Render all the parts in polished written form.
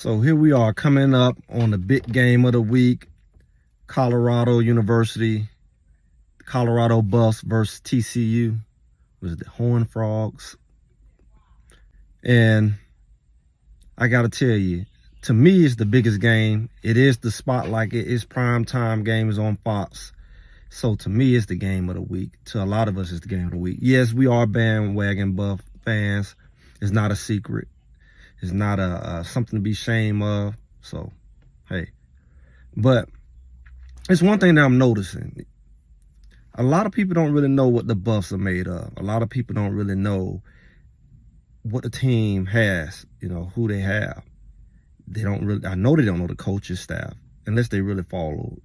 So here we are coming up on the big game of the week, Colorado University, Colorado Buffs versus TCU, was the Horned Frogs. And I got to tell you, to me, it's the biggest game. It is the spotlight. It is prime time game is on Fox. So to me, it's the game of the week. To a lot of us, it's the game of the week. Yes, we are bandwagon Buff fans. It's not a secret. It's not a something to be ashamed of. So, hey. But it's one thing that I'm noticing. A lot of people don't really know what the Buffs are made of. A lot of people don't really know what the team has, who they have. They don't really, I know they don't know the coaching staff, unless they really follow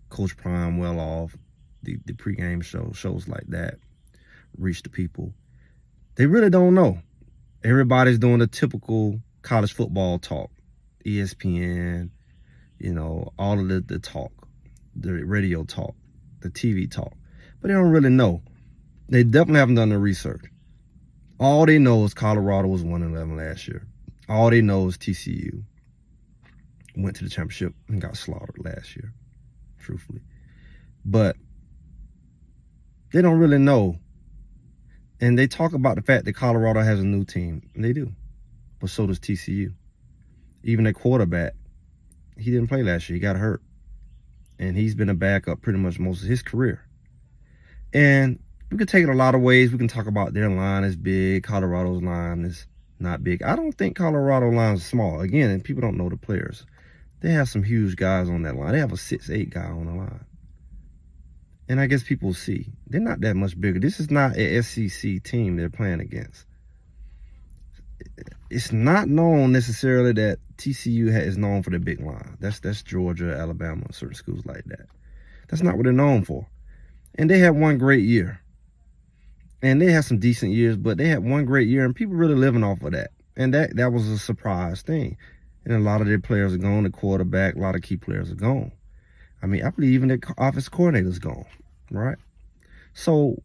Coach Prime well off, the pregame shows like that, reach the people. They really don't know. Everybody's doing the typical college football talk, ESPN, all of the talk, the radio talk, the TV talk. But they don't really know. They definitely haven't done the research. All they know is Colorado was 1-11 last year. All they know is TCU went to the championship and got slaughtered last year, truthfully. But they don't really know. And they talk about the fact that Colorado has a new team, and they do. But so does TCU. Even their quarterback, he didn't play last year. He got hurt. And he's been a backup pretty much most of his career. And we can take it a lot of ways. We can talk about their line is big, Colorado's line is not big. I don't think Colorado line is small. Again, and people don't know the players. They have some huge guys on that line. They have a 6'8" guy on the line. And I guess people see, they're not that much bigger. This is not an SEC team they're playing against. It's not known necessarily that TCU is known for the big line. That's Georgia, Alabama, certain schools like that. That's not what they're known for. And they had one great year. And they had some decent years, but they had one great year, and people really living off of that. And that was a surprise thing. And a lot of their players are gone. The quarterback, a lot of key players are gone. I mean, I believe even the offensive coordinator's gone, right? So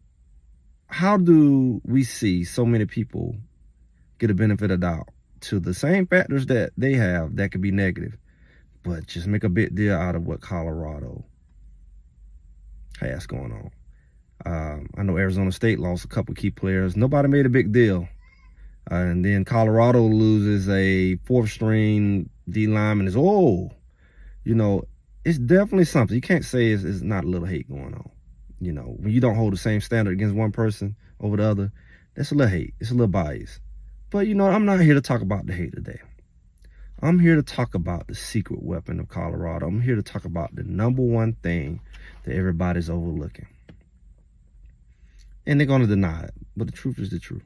how do we see so many people get a benefit of doubt to the same factors that they have that could be negative, but just make a big deal out of what Colorado has going on? I know Arizona State lost a couple key players. Nobody made a big deal. And then Colorado loses a fourth string D lineman. It's definitely something. You can't say it's not a little hate going on. When you don't hold the same standard against one person over the other, that's a little hate. It's a little bias. But, I'm not here to talk about the hate today. I'm here to talk about the secret weapon of Colorado. I'm here to talk about the number one thing that everybody's overlooking. And they're going to deny it. But the truth is the truth.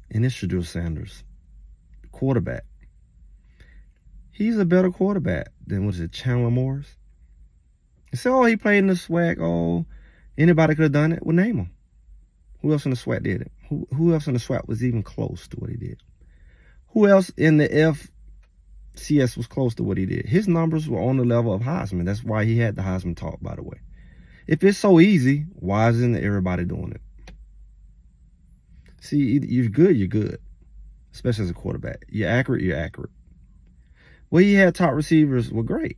And it's Shedeur Sanders, the quarterback. He's a better quarterback than, Chandler Morris? You say, he played in the SWAC. Anybody could have done it. Well, name him. Who else in the SWAC did it? Who else in the SWAC was even close to what he did? Who else in the FCS was close to what he did? His numbers were on the level of Heisman. That's why he had the Heisman talk, by the way. If it's so easy, why isn't everybody doing it? See, you're good. Especially as a quarterback. You're accurate. Well, he had top receivers. Well, great.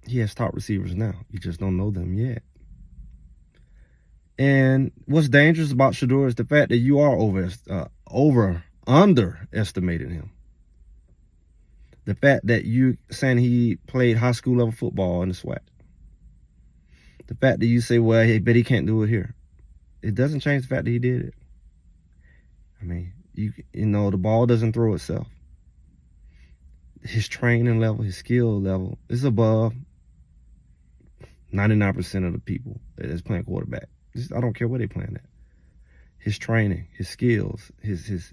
He has top receivers now. You just don't know them yet. And what's dangerous about Shedeur is the fact that you are underestimating him. The fact that you saying he played high school level football in the SWAC. The fact that you say, well, I bet he can't do it here. It doesn't change the fact that he did it. I mean, the ball doesn't throw itself. His training level, his skill level is above 99% of the people that's playing quarterback. I don't care where they're playing at. His training, his skills, his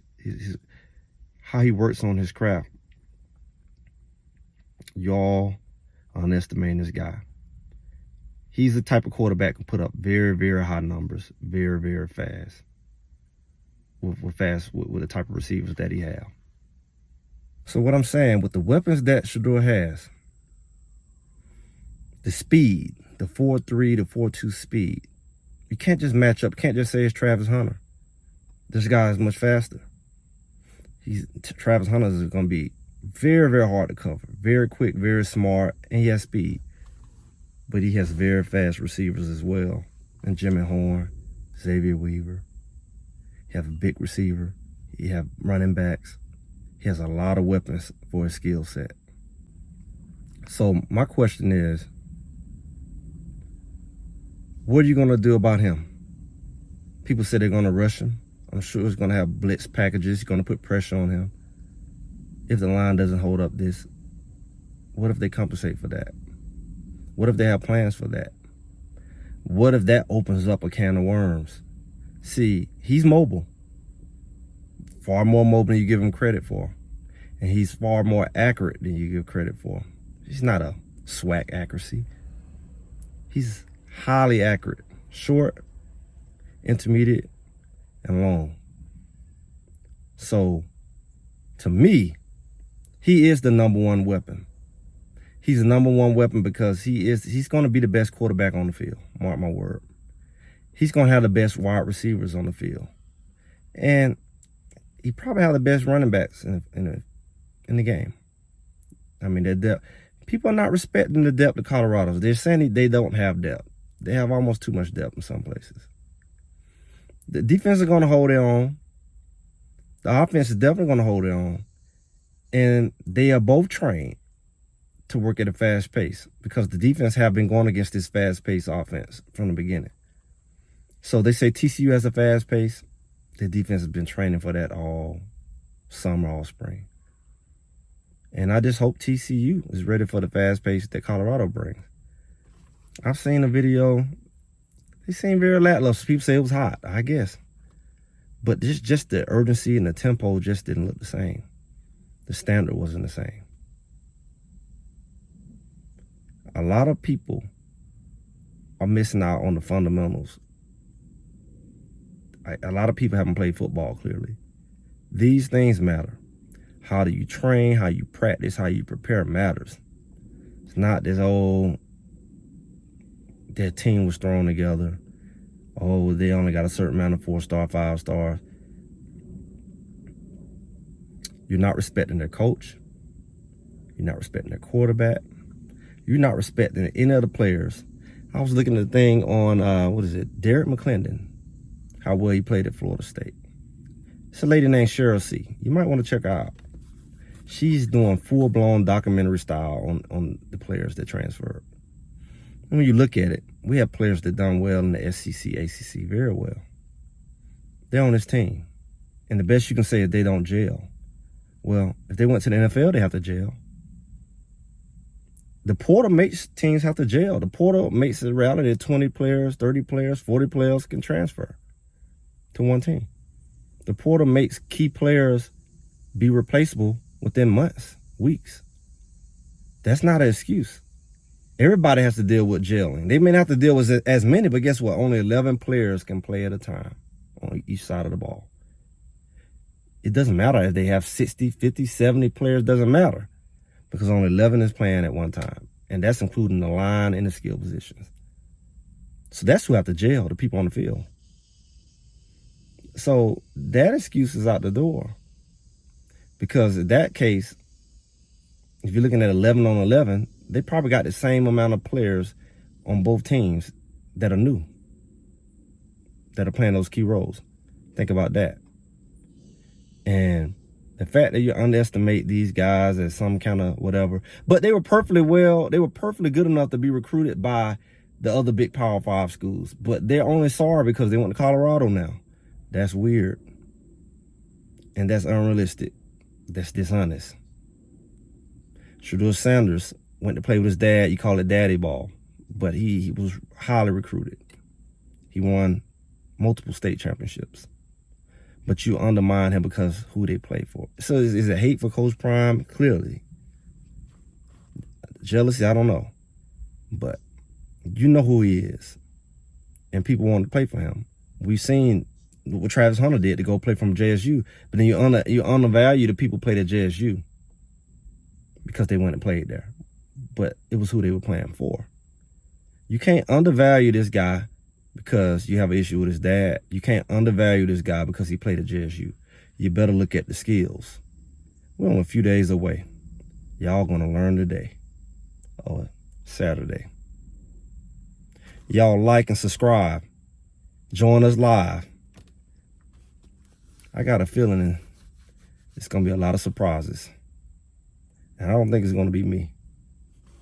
how he works on his craft. Y'all underestimating this guy. He's the type of quarterback who put up very, very high numbers, very, very fast. With the type of receivers that he have. So what I'm saying, with the weapons that Shedeur has, the speed, the 4.3 to 4.2 speed, you can't just match up. Can't just say it's Travis Hunter. This guy is much faster. Travis Hunter is going to be Very, very hard to cover. Very quick, very smart, and he has speed. But he has very fast receivers as well. And Jimmy Horn, Xavier Weaver. He has a big receiver. He have running backs. He has a lot of weapons for his skill set. So my question is, what are you going to do about him? People say they're going to rush him. I'm sure he's going to have blitz packages. He's going to put pressure on him. If the line doesn't hold up this, what if they compensate for that? What if they have plans for that? What if that opens up a can of worms? See, he's mobile. Far more mobile than you give him credit for. And he's far more accurate than you give credit for. He's not a SWAC accuracy. He's highly accurate. Short, intermediate, and long. So, to me, he is the number one weapon. He's the number one weapon because he's going to be the best quarterback on the field. Mark my word. He's going to have the best wide receivers on the field. And he probably have the best running backs in the game. I mean, that depth. People are not respecting the depth of Colorado. They're saying they don't have depth. They have almost too much depth in some places. The defense is going to hold their own. The offense is definitely going to hold their own. And they are both trained to work at a fast pace because the defense have been going against this fast-paced offense from the beginning. So they say TCU has a fast pace. The defense has been training for that all summer, all spring. And I just hope TCU is ready for the fast pace that Colorado brings. I've seen a video. They seem very lackluster. People say it was hot, I guess. But just the urgency and the tempo just didn't look the same. The standard wasn't the same. A lot of people are missing out on the fundamentals. A lot of people haven't played football, clearly. These things matter. How do you train, how you practice, how you prepare matters. It's not this old, their team was thrown together. Oh, they only got a certain amount of 4-star, 5-star. You're not respecting their coach. You're not respecting their quarterback. You're not respecting any of the players. I was looking at the thing on, Derek McClendon, how well he played at Florida State. It's a lady named Cheryl C. You might want to check her out. She's doing full-blown documentary style on the players that transferred. And when you look at it, we have players that done well in the SEC, ACC, very well. They're on this team. And the best you can say is they don't gel. Well, if they went to the NFL, they have to gel. The portal makes teams have to gel. The portal makes it a reality that 20 players, 30 players, 40 players can transfer to one team. The portal makes key players be replaceable within months, weeks. That's not an excuse. Everybody has to deal with gelling. They may not have to deal with as many, but guess what? Only 11 players can play at a time on each side of the ball. It doesn't matter if they have 60, 50, 70 players. Doesn't matter because only 11 is playing at one time. And that's including the line and the skill positions. So that's who have to gel, the people on the field. So that excuse is out the door. Because in that case, if you're looking at 11 on 11, they probably got the same amount of players on both teams that are new, that are playing those key roles. Think about that. And the fact that you underestimate these guys as some kind of whatever, but they were perfectly good enough to be recruited by the other big Power 5 schools. But they're only sorry because they went to Colorado now. That's weird. And that's unrealistic. That's dishonest. Shedeur Sanders went to play with his dad. You call it daddy ball. But he was highly recruited. He won multiple state championships. But you undermine him because who they play for. So is it hate for Coach Prime? Clearly. Jealousy, I don't know. But you know who he is. And people want to play for him. We've seen what Travis Hunter did to go play from JSU. But then you undervalue the people played at JSU because they went and played there. But it was who they were playing for. You can't undervalue this guy because you have an issue with his dad. You can't undervalue this guy because he played at JSU. You better look at the skills. We're only a few days away. Y'all gonna learn today or Saturday. Y'all like and subscribe. Join us live. I got a feeling it's gonna be a lot of surprises. And I don't think it's gonna be me.